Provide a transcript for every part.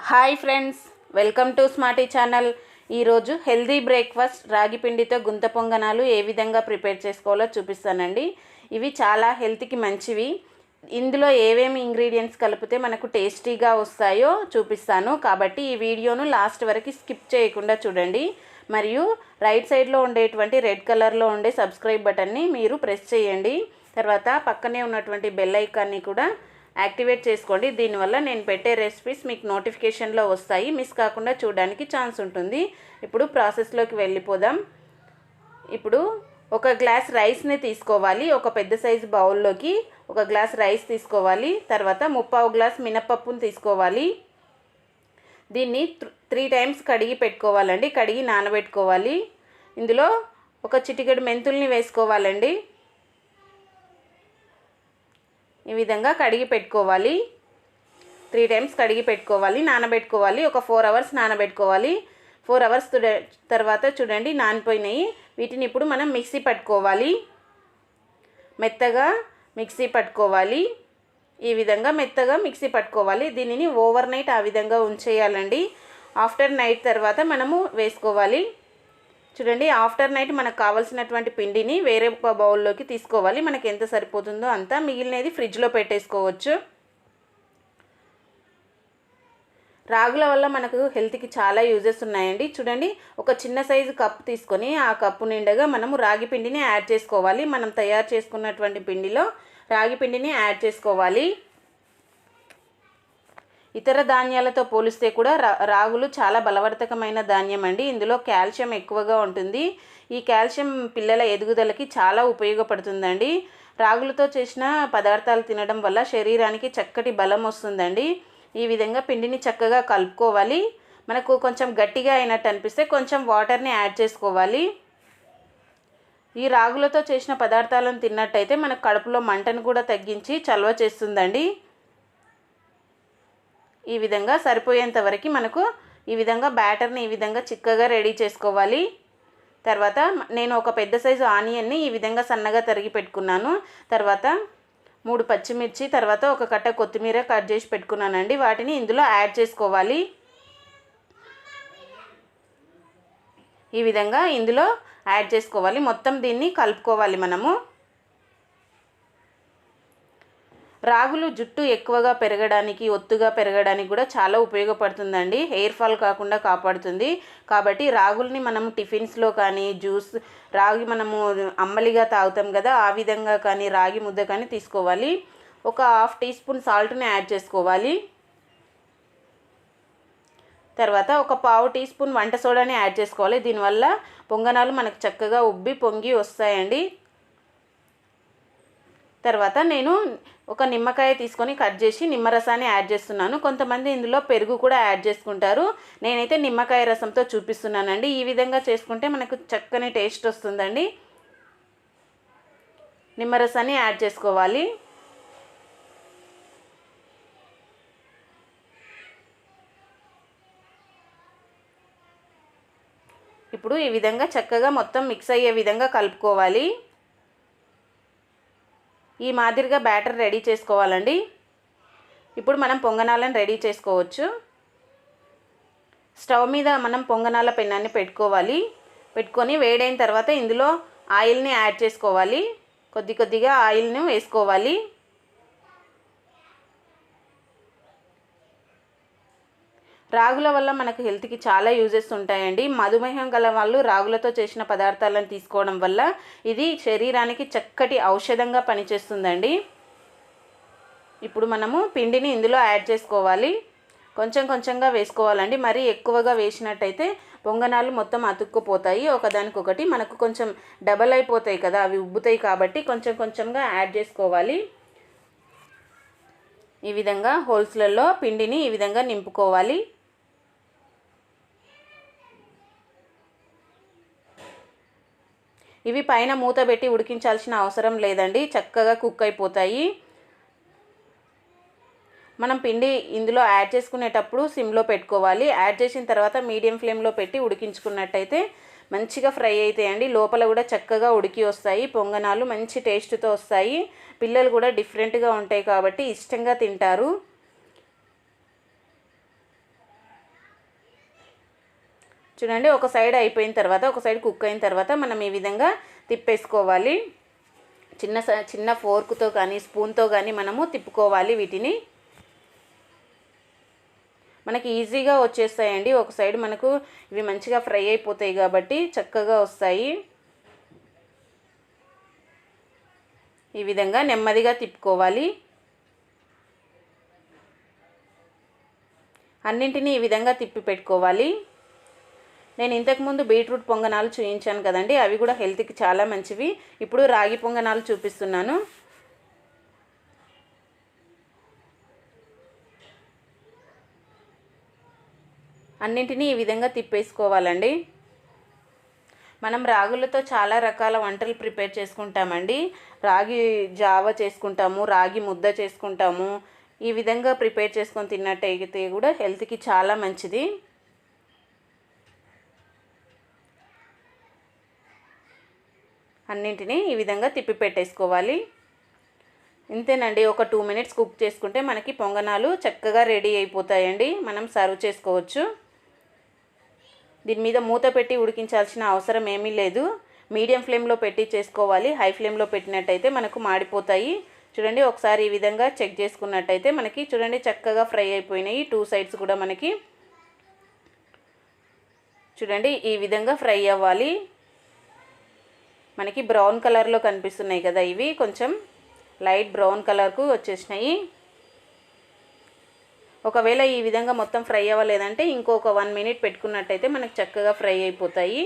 Hi friends, welcome to smarty channel. ఈరోజు healthy breakfast రాగి పిండితో గుంత పొంగనాలు ఏ విధంగా ప్రిపేర్ చేసుకోవాలో చూపిస్తానండి. ఇవి చాలా హెల్త్కి మంచివి. ఇందులో ఏమేమి ఇంగ్రీడియంట్స్ కలిపితే మనకు టేస్టీగా వస్తాయో చూపిస్తాను. కాబట్టి ఈ వీడియోను లాస్ట్ వరకు స్కిప్ చేయకుండా చూడండి. మరియు రైట్ సైడ్లో ఉండేటువంటి రెడ్ కలర్లో ఉండే సబ్స్క్రైబ్ బటన్ని మీరు ప్రెస్ చేయండి. తర్వాత పక్కనే ఉన్నటువంటి బెల్ ఐకాన్ని కూడా యాక్టివేట్ చేసుకోండి. దీనివల్ల నేను పెట్టే రెసిపీస్ మీకు నోటిఫికేషన్లో వస్తాయి, మిస్ కాకుండా చూడడానికి ఛాన్స్ ఉంటుంది. ఇప్పుడు ప్రాసెస్లోకి వెళ్ళిపోదాం. ఇప్పుడు ఒక గ్లాస్ రైస్ని తీసుకోవాలి. ఒక పెద్ద సైజు బౌల్లోకి ఒక గ్లాస్ రైస్ తీసుకోవాలి. తర్వాత 3/4 గ్లాస్ మినపప్పును తీసుకోవాలి. దీన్ని 3 టైమ్స్ కడిగి పెట్టుకోవాలండి. కడిగి నానబెట్టుకోవాలి. ఇందులో ఒక చిటికెడు మెంతుల్ని వేసుకోవాలండి. ఈ విధంగా కడిగి పెట్టుకోవాలి. 3 టైమ్స్ కడిగి పెట్టుకోవాలి, నానబెట్టుకోవాలి. ఒక 4 అవర్స్ నానబెట్టుకోవాలి. 4 అవర్స్ తర్వాత చూడండి నానిపోయినాయి. వీటిని ఇప్పుడు మనం మిక్సీ పట్టుకోవాలి. మెత్తగా మిక్సీ పట్టుకోవాలి. ఈ విధంగా మెత్తగా మిక్సీ పట్టుకోవాలి. దీనిని ఓవర్ నైట్ ఆ విధంగా ఉంచేయాలండి. ఆఫ్టర్ నైట్ తర్వాత మనము వేసుకోవాలి. చూడండి, ఆఫ్టర్ నైట్ మనకు కావాల్సినటువంటి పిండిని వేరే ఒక బౌల్లోకి తీసుకోవాలి. మనకి ఎంత సరిపోతుందో అంత, మిగిలినది ఫ్రిడ్జ్లో పెట్టేసుకోవచ్చు. రాగుల వల్ల మనకు హెల్త్కి చాలా యూజెస్ ఉన్నాయండి. చూడండి, ఒక చిన్న సైజు కప్పు తీసుకొని ఆ కప్పు నిండగా మనము రాగి పిండిని యాడ్ చేసుకోవాలి. మనం తయారు చేసుకున్నటువంటి పిండిలో రాగి పిండిని యాడ్ చేసుకోవాలి. ఇతర ధాన్యాలతో పోలిస్తే కూడా రాగులు చాలా బలవర్ధకమైన ధాన్యం అండి. ఇందులో కాల్షియం ఎక్కువగా ఉంటుంది. ఈ కాల్షియం పిల్లల ఎదుగుదలకి చాలా ఉపయోగపడుతుందండి. రాగులతో చేసిన పదార్థాలు తినడం వల్ల శరీరానికి చక్కటి బలం వస్తుందండి. ఈ విధంగా పిండిని చక్కగా కలుపుకోవాలి. మనకు కొంచెం గట్టిగా అయినట్టు అనిపిస్తే కొంచెం వాటర్ని యాడ్ చేసుకోవాలి. ఈ రాగులతో చేసిన పదార్థాలను తిన్నట్టయితే మనకు కడుపులో మంటను కూడా తగ్గించి చలవ చేస్తుందండి. ఈ విధంగా సరిపోయేంత వరకు మనకు ఈ విధంగా బ్యాటర్ని ఈ విధంగా చిక్కగా రెడీ చేసుకోవాలి. తర్వాత నేను ఒక పెద్ద సైజు ఆనియన్ని ఈ విధంగా సన్నగా తరిగి పెట్టుకున్నాను. తర్వాత 3 పచ్చిమిర్చి, తర్వాత ఒక కట్ట కొత్తిమీర కట్ చేసి పెట్టుకున్నానండి. వాటిని ఇందులో యాడ్ చేసుకోవాలి. ఈ విధంగా ఇందులో యాడ్ చేసుకోవాలి. మొత్తం దీన్ని కలుపుకోవాలి. మనము రాగులు జుట్టు ఎక్కువగా పెరగడానికి, ఒత్తుగా పెరగడానికి కూడా చాలా ఉపయోగపడుతుందండి. హెయిర్ ఫాల్ కాకుండా కాపాడుతుంది. కాబట్టి రాగుల్ని మనము టిఫిన్స్లో కానీ, జ్యూస్ రాగి మనము అమ్మలిగా తాగుతాం కదా, ఆ విధంగా కానీ రాగి ముద్ద కానీ తీసుకోవాలి. ఒక 1/2 టీ స్పూన్ సాల్ట్ని యాడ్ చేసుకోవాలి. తర్వాత ఒక 1/4 టీ స్పూన్ వంట సోడాని యాడ్ చేసుకోవాలి. దీనివల్ల పొంగనాలు మనకు చక్కగా ఉబ్బి పొంగి వస్తాయండి. తర్వాత నేను ఒక నిమ్మకాయ తీసుకొని కట్ చేసి నిమ్మరసాన్ని యాడ్ చేస్తున్నాను. కొంతమంది ఇందులో పెరుగు కూడా యాడ్ చేసుకుంటారు. నేనైతే నిమ్మకాయ రసంతో చూపిస్తున్నానండి. ఈ విధంగా చేసుకుంటే మనకు చక్కని టేస్ట్ వస్తుందండి. నిమ్మరసాన్ని యాడ్ చేసుకోవాలి. ఇప్పుడు ఈ విధంగా చక్కగా మొత్తం మిక్స్ అయ్యే విధంగా కలుపుకోవాలి. ఈ మాదిరిగా బ్యాటర్ రెడీ చేసుకోవాలండి. ఇప్పుడు మనం పొంగనాలను రెడీ చేసుకోవచ్చు. స్టవ్ మీద మనం పొంగనాల పెనాన్ని పెట్టుకోవాలి. పెట్టుకొని వేడైన తర్వాత ఇందులో ఆయిల్ని యాడ్ చేసుకోవాలి. కొద్ది కొద్దిగా ఆయిల్ని వేసుకోవాలి. రాగుల వల్ల మనకు హెల్త్కి చాలా యూజెస్ ఉంటాయండి. మధుమేహం గల వాళ్ళు రాగులతో చేసిన పదార్థాలను తీసుకోవడం వల్ల ఇది శరీరానికి చక్కటి ఔషధంగా పనిచేస్తుందండి. ఇప్పుడు మనము పిండిని ఇందులో యాడ్ చేసుకోవాలి. కొంచెం కొంచెంగా వేసుకోవాలండి. మరీ ఎక్కువగా వేసినట్టయితే పొంగనాలు మొత్తం అతుక్కుపోతాయి. ఒకదానికొకటి మనకు కొంచెం డబల్ అయిపోతాయి కదా, అవి ఉబ్బుతాయి. కాబట్టి కొంచెం కొంచెంగా యాడ్ చేసుకోవాలి. ఈ విధంగా హోల్స్లలో పిండిని ఈ విధంగా నింపుకోవాలి. ఇవి పైన మూత పెట్టి ఉడికించాల్సిన అవసరం లేదండి, చక్కగా కుక్ అయిపోతాయి. మనం పిండి ఇందులో యాడ్ చేసుకునేటప్పుడు సిమ్లో పెట్టుకోవాలి. యాడ్ చేసిన తర్వాత మీడియం ఫ్లేమ్లో పెట్టి ఉడికించుకున్నట్టయితే మంచిగా ఫ్రై అవుతాయండి. లోపల కూడా చక్కగా ఉడికి వస్తాయి. పొంగనాలు మంచి టేస్ట్తో వస్తాయి. పిల్లలు కూడా డిఫరెంట్గా ఉంటాయి కాబట్టి ఇష్టంగా తింటారు. చూడండి, ఒక సైడ్ అయిపోయిన తర్వాత, ఒక సైడ్ కుక్ అయిన తర్వాత మనం ఈ విధంగా తిప్పేసుకోవాలి. చిన్న ఫోర్క్తో కానీ స్పూన్తో కానీ మనము తిప్పుకోవాలి. వీటిని మనకి ఈజీగా వచ్చేస్తాయండి. ఒక సైడ్ మనకు ఇవి మంచిగా ఫ్రై అయిపోతాయి కాబట్టి చక్కగా వస్తాయి. ఈ విధంగా నెమ్మదిగా తిప్పుకోవాలి. అన్నింటినీ ఈ విధంగా తిప్పి పెట్టుకోవాలి. నేను ఇంతకుముందు బీట్రూట్ పొంగనాలు చూపించాను కదండి, అవి కూడా హెల్త్కి చాలా మంచివి. ఇప్పుడు రాగి పొంగనాలు చూపిస్తున్నాను. అన్నింటినీ ఈ విధంగా తిప్పేసుకోవాలండి. మనం రాగులతో చాలా రకాల వంటలు ప్రిపేర్ చేసుకుంటామండి. రాగి జావ చేసుకుంటాము, రాగి ముద్ద చేసుకుంటాము. ఈ విధంగా ప్రిపేర్ చేసుకొని తిన్నట్టయితే కూడా హెల్త్కి చాలా మంచిది. అన్నింటినీ ఈ విధంగా తిప్పి పెట్టేసుకోవాలి. ఇంతేనండి, ఒక 2 మినిట్స్ కుక్ చేసుకుంటే మనకి పొంగనాలు చక్కగా రెడీ అయిపోతాయండి. మనం సర్వ్ చేసుకోవచ్చు. దీని మీద మూత పెట్టి ఉడికించాల్సిన అవసరం ఏమీ లేదు. మీడియం ఫ్లేమ్లో పెట్టి చేసుకోవాలి. హై ఫ్లేమ్లో పెట్టినట్టయితే మనకు మాడిపోతాయి. చూడండి, ఒకసారి ఈ విధంగా చెక్ చేసుకున్నట్టయితే మనకి చూడండి చక్కగా ఫ్రై అయిపోయినాయి. 2 సైడ్స్ కూడా మనకి చూడండి ఈ విధంగా ఫ్రై అవ్వాలి. మనకి బ్రౌన్ కలర్లో కనిపిస్తున్నాయి కదా, ఇవి కొంచెం లైట్ బ్రౌన్ కలర్కు వచ్చేసినాయి. ఒకవేళ ఈ విధంగా మొత్తం ఫ్రై అవ్వలేదంటే ఇంకొక 1 మినిట్ పెట్టుకున్నట్టయితే మనకు చక్కగా ఫ్రై అయిపోతాయి.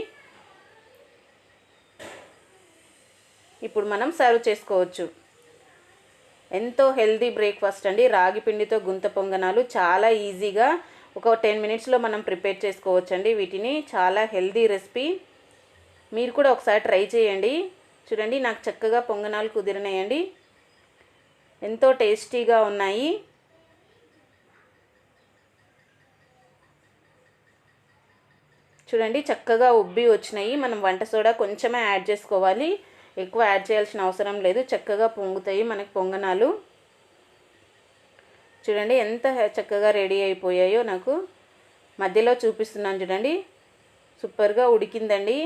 ఇప్పుడు మనం సర్వ్ చేసుకోవచ్చు. ఎంతో హెల్తీ బ్రేక్ఫాస్ట్ అండి. రాగి పిండితో గుంత పొంగనాలు చాలా ఈజీగా ఒక 10 మినిట్స్లో మనం ప్రిపేర్ చేసుకోవచ్చండి. వీటిని చాలా హెల్తీ రెసిపీ. మీరు కూడా ఒకసారి ట్రై చేయండి. చూడండి, నాకు చక్కగా పొంగనాలు కుదిరినాయండి. ఎంతో టేస్టీగా ఉన్నాయి. చూడండి చక్కగా ఉబ్బి వచ్చినాయి. మనం వంట సోడా కొంచెమే యాడ్ చేసుకోవాలి, ఎక్కువ యాడ్ చేయాల్సిన అవసరం లేదు. చక్కగా పొంగుతాయి మనకి పొంగనాలు. చూడండి ఎంత చక్కగా రెడీ అయిపోయాయో. నాకు మధ్యలో చూపిస్తున్నాను చూడండి, సూపర్గా ఉడికిందండి.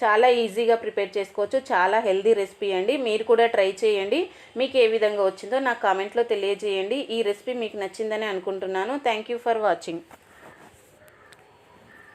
చాలా ఈజీగా ప్రిపేర్ చేసుకోవచ్చు. చాలా హెల్దీ రెసిపీ అండి. మీరు కూడా ట్రై చేయండి. మీకు ఏ విధంగా వచ్చిందో నాకు కామెంట్లో తెలియజేయండి. ఈ రెసిపీ మీకు నచ్చిందని అనుకుంటున్నాను. Thank you for watching.